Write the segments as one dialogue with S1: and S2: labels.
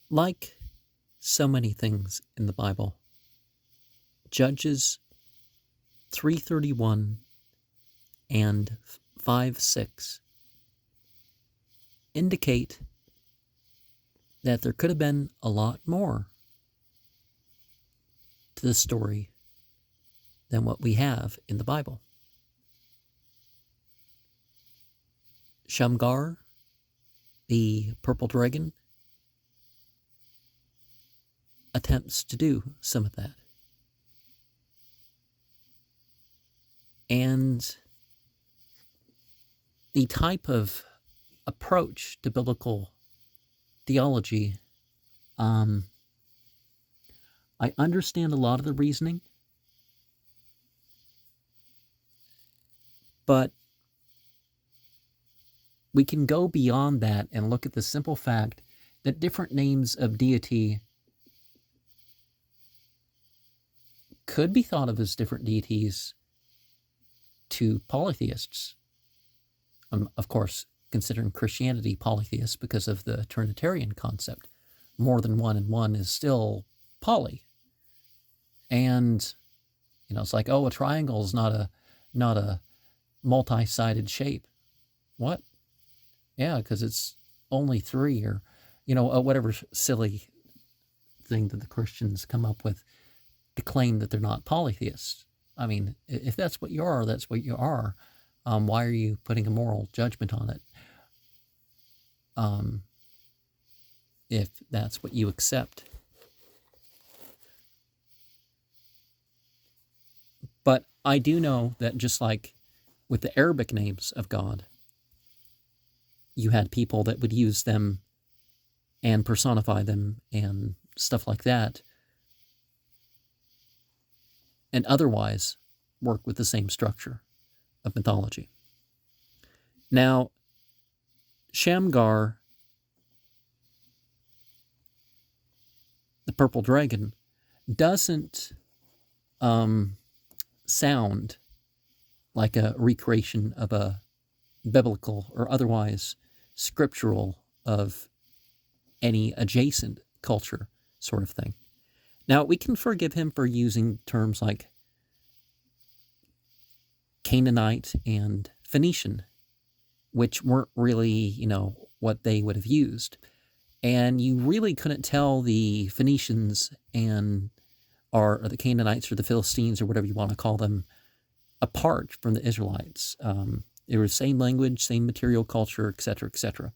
S1: Like so many things in the Bible, Judges 3:31 and 5:6 indicate that there could have been a lot more to the story than what we have in the Bible. Shamgar, the Purple Dragon, attempts to do some of that. And the type of approach to biblical theology, I understand a lot of the reasoning, but we can go beyond that and look at the simple fact that different names of deity could be thought of as different deities to polytheists. Of course, considering Christianity polytheist because of the Trinitarian concept. More than one and one is still poly. And, it's like, a triangle is not a multi-sided shape. What? Yeah, because it's only three, or, whatever silly thing that the Christians come up with to claim that they're not polytheists. I mean, if that's what you are, that's what you are. Why are you putting a moral judgment on it? If that's what you accept. But I do know that just like with the Arabic names of God, you had people that would use them and personify them and stuff like that, and otherwise work with the same structure of mythology. Now, Shamgar, the Purple Dragon, doesn't sound like a recreation of a biblical or otherwise scriptural of any adjacent culture sort of thing. Now, we can forgive him for using terms like Canaanite and Phoenician, which weren't really, what they would have used. And you really couldn't tell the Phoenicians or the Canaanites or the Philistines or whatever you want to call them apart from the Israelites. They were the same language, same material culture, etc., etc.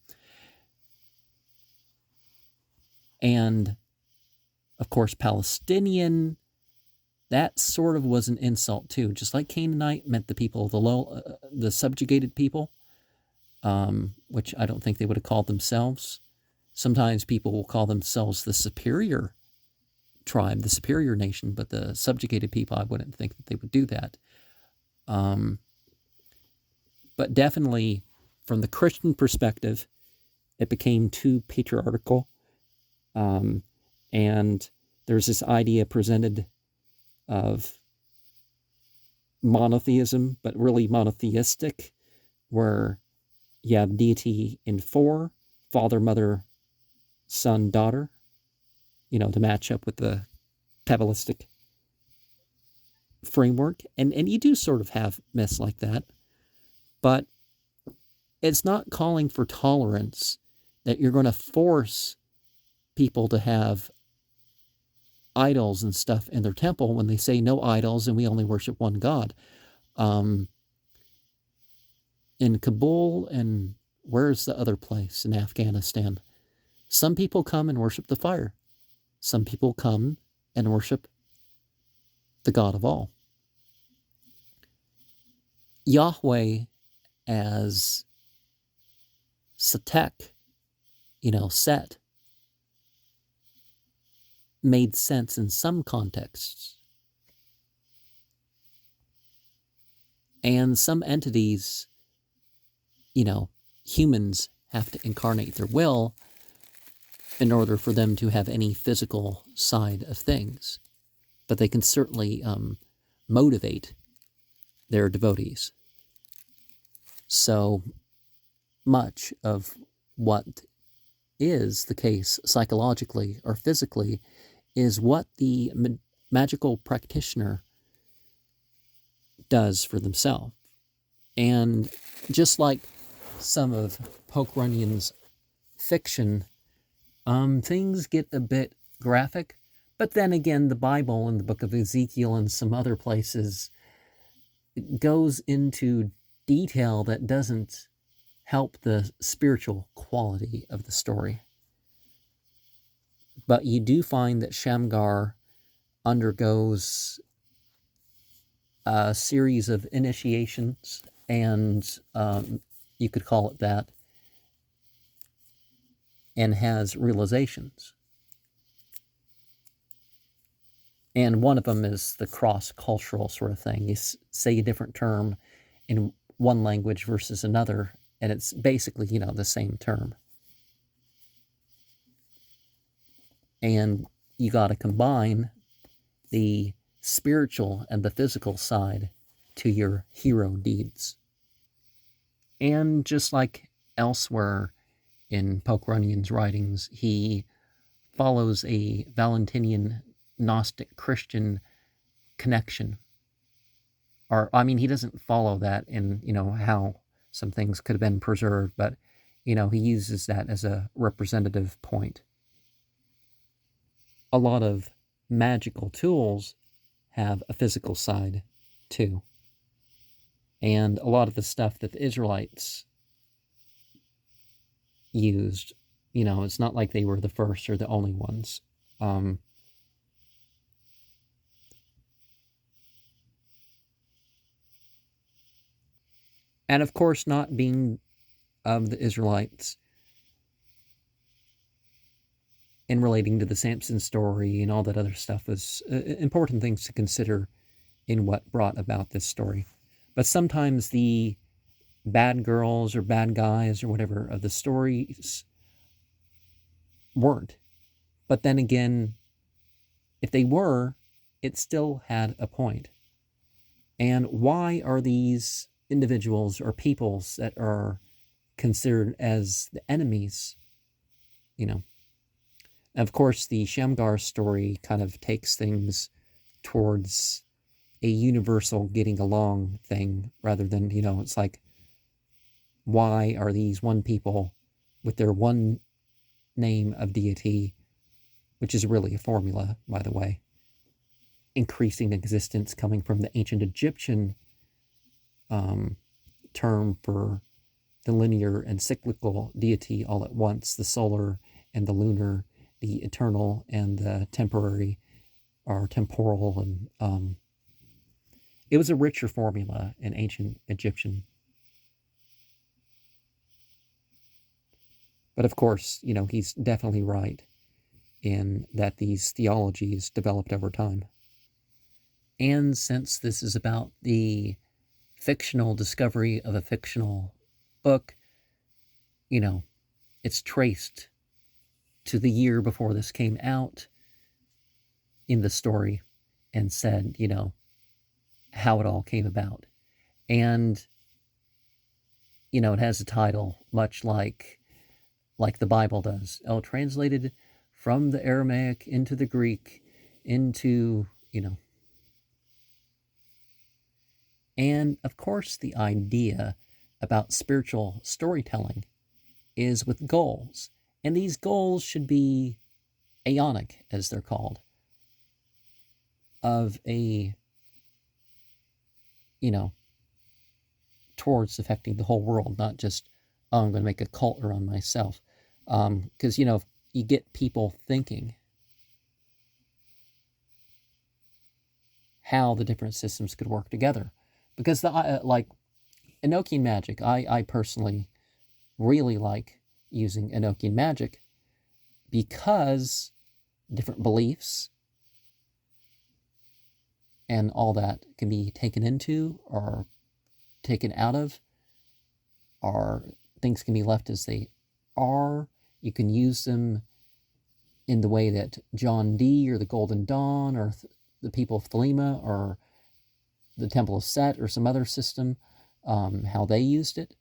S1: And, of course, Palestinian, that sort of was an insult too. Just like Canaanite meant the people, the subjugated people, which I don't think they would have called themselves. Sometimes people will call themselves the superior tribe, the superior nation, but the subjugated people, I wouldn't think that they would do that. But definitely, from the Christian perspective, it became too patriarchal. And there's this idea presented of monotheism, but really monotheistic, where you have deity in four: father, mother, son, daughter, to match up with the Kabbalistic framework. And you do sort of have myths like that, but it's not calling for tolerance that you're going to force people to have idols and stuff in their temple when they say no idols and we only worship one God. In Kabul, and where's the other place in Afghanistan? Some people come and worship the fire. Some people come and worship the God of all. Yahweh as Satek, Set, made sense in some contexts. And some entities, humans have to incarnate their will in order for them to have any physical side of things. But they can certainly motivate their devotees. So much of what is the case psychologically or physically is what the magical practitioner does for themselves. And just like some of Poke Runyon's fiction, things get a bit graphic, but then again, the Bible and the book of Ezekiel and some other places goes into detail that doesn't help the spiritual quality of the story. But you do find that Shamgar undergoes a series of initiations, and you could call it that, and has realizations. And one of them is the cross-cultural sort of thing. You say a different term in one language versus another, and it's basically, the same term. And you got to combine the spiritual and the physical side to your hero deeds. And just like elsewhere in Poke Runyon's writings, he follows a Valentinian Gnostic Christian connection. He doesn't follow that in, how some things could have been preserved, but, he uses that as a representative point. A lot of magical tools have a physical side too. And a lot of the stuff that the Israelites used, it's not like they were the first or the only ones. And of course, not being of the Israelites and relating to the Samson story and all that other stuff was important things to consider in what brought about this story. But sometimes the bad girls or bad guys or whatever of the stories weren't. But then again, if they were, it still had a point. And why are these individuals or peoples that are considered as the enemies, Of course, the Shamgar story kind of takes things towards a universal getting along thing rather than, it's like, why are these one people with their one name of deity, which is really a formula, by the way, increasing existence coming from the ancient Egyptian term for the linear and cyclical deity all at once, the solar and the lunar, the eternal and the temporary or temporal. And it was a richer formula in ancient Egyptian. But of course, he's definitely right in that these theologies developed over time. And since this is about the fictional discovery of a fictional book, it's traced to the year before this came out in the story and said, how it all came about. And, it has a title much like the Bible does. Translated from the Aramaic into the Greek, into, And, of course, the idea about spiritual storytelling is with goals. And these goals should be aeonic, as they're called, of a, towards affecting the whole world, not just, I'm going to make a cult around myself. Because, you get people thinking how the different systems could work together. Because, like Enochian magic, I personally really like using Enochian magic because different beliefs and all that can be taken into or taken out of, or things can be left as they are. You can use them in the way that John Dee or the Golden Dawn or the people of Thelema or the Temple of Set or some other system, how they used it.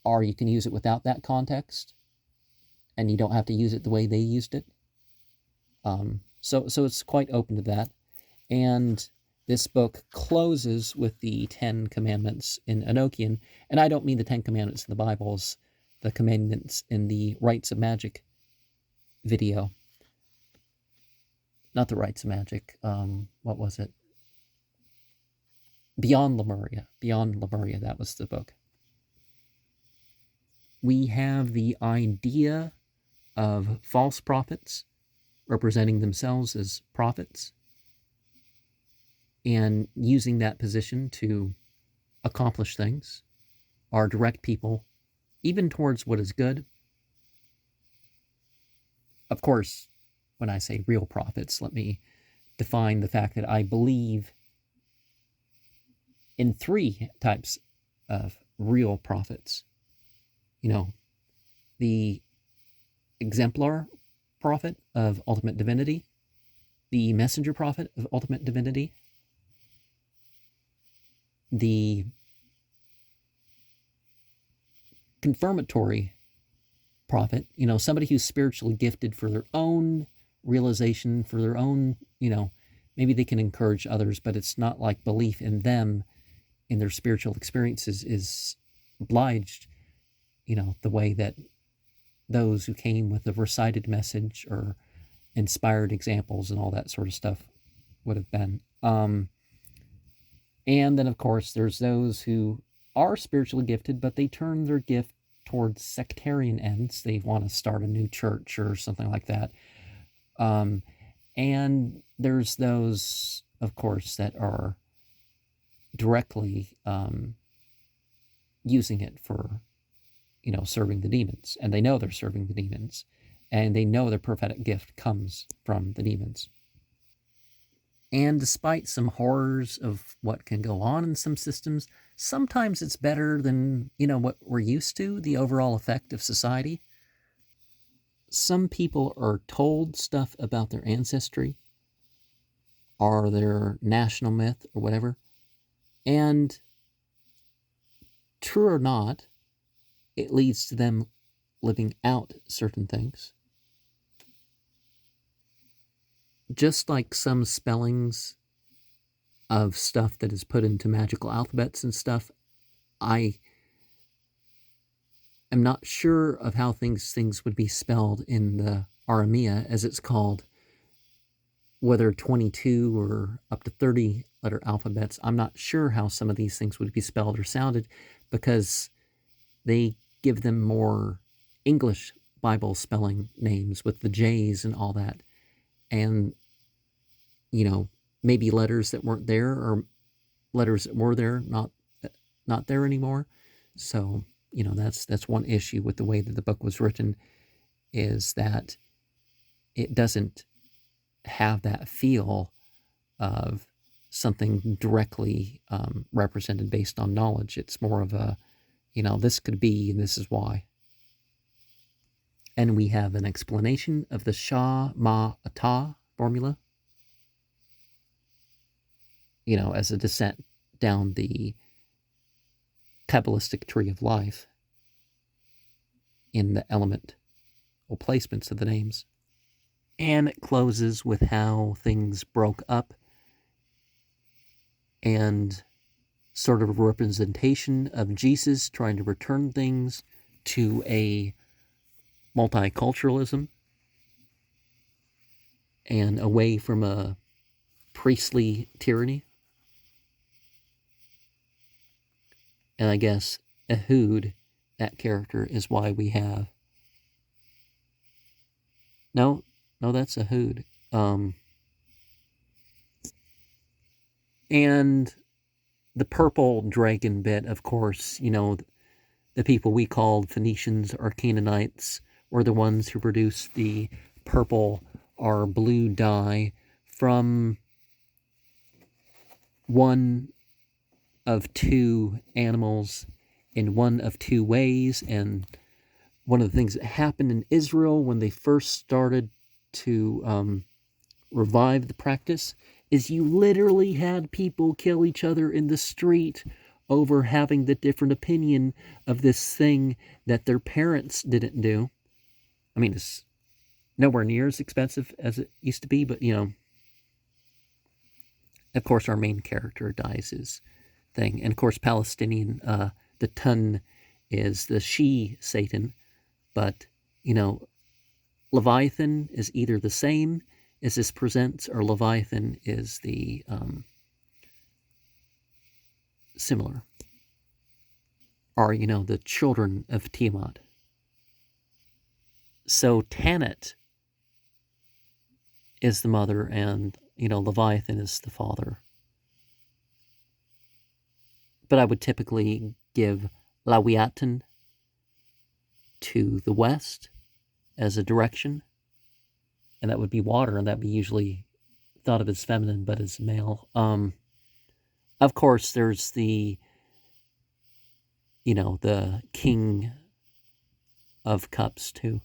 S1: Or you can use it without that context. and you don't have to use it the way they used it. So it's quite open to that. And this book closes with the 10 Commandments in Enochian, and I don't mean the 10 Commandments in the Bibles, the commandments in the Rites of Magic video. Not the Rites of Magic, what was it? Beyond Lemuria, that was the book. We have the idea of false prophets representing themselves as prophets and using that position to accomplish things, or direct people even towards what is good. Of course, when I say real prophets, let me define the fact that I believe in 3 types of real prophets. The exemplar prophet of ultimate divinity, the messenger prophet of ultimate divinity, the confirmatory prophet, somebody who's spiritually gifted for their own realization, for their own, maybe they can encourage others, but it's not like belief in them, in their spiritual experiences is obliged, the way that those who came with a recited message or inspired examples and all that sort of stuff would have been. And then, of course, there's those who are spiritually gifted, but they turn their gift towards sectarian ends. They want to start a new church or something like that. And there's those, of course, that are directly using it for, serving the demons. And they know they're serving the demons. And they know their prophetic gift comes from the demons. And despite some horrors of what can go on in some systems, sometimes it's better than, what we're used to, the overall effect of society. Some people are told stuff about their ancestry or their national myth or whatever. And true or not, it leads to them living out certain things. Just like some spellings of stuff that is put into magical alphabets and stuff, I am not sure of how things would be spelled in the Aramea, as it's called, whether 22 or up to 30 letter alphabets. I'm not sure how some of these things would be spelled or sounded, because they give them more English Bible spelling names with the J's and all that. And maybe letters that weren't there, or letters that were there, not there anymore. So, that's one issue with the way that the book was written, is that it doesn't have that feel of something directly represented based on knowledge. It's more of a, this could be, and this is why. And we have an explanation of the Shah-Ma-Atah formula, as a descent down the Kabbalistic tree of life in the element or placements of the names. And it closes with how things broke up and sort of a representation of Jesus trying to return things to a multiculturalism and away from a priestly tyranny. And I guess Ehud, that character, is why we have... No, that's Ehud. And the purple dragon bit, of course, the people we called Phoenicians or Canaanites were the ones who produced the purple or blue dye from one of 2 animals in one of 2 ways. And one of the things that happened in Israel when they first started to revive the practice is you literally had people kill each other in the street over having the different opinion of this thing that their parents didn't do. I mean, it's nowhere near as expensive as it used to be, but, of course, our main character dies his thing. And, of course, Palestinian, the Tun is the she Satan, but, Leviathan is either the same as this presents, or Leviathan is the similar, are, the children of Tiamat. So Tanit is the mother, and, Leviathan is the father. But I would typically give Leviathan to the west as a direction, and that would be water, and that would be usually thought of as feminine, but as male. Of course, there's the King of Cups too.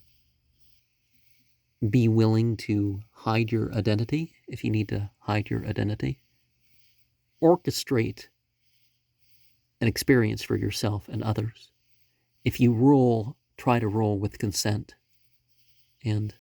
S1: Be willing to hide your identity if you need to hide your identity. Orchestrate an experience for yourself and others. If you rule, try to rule with consent. And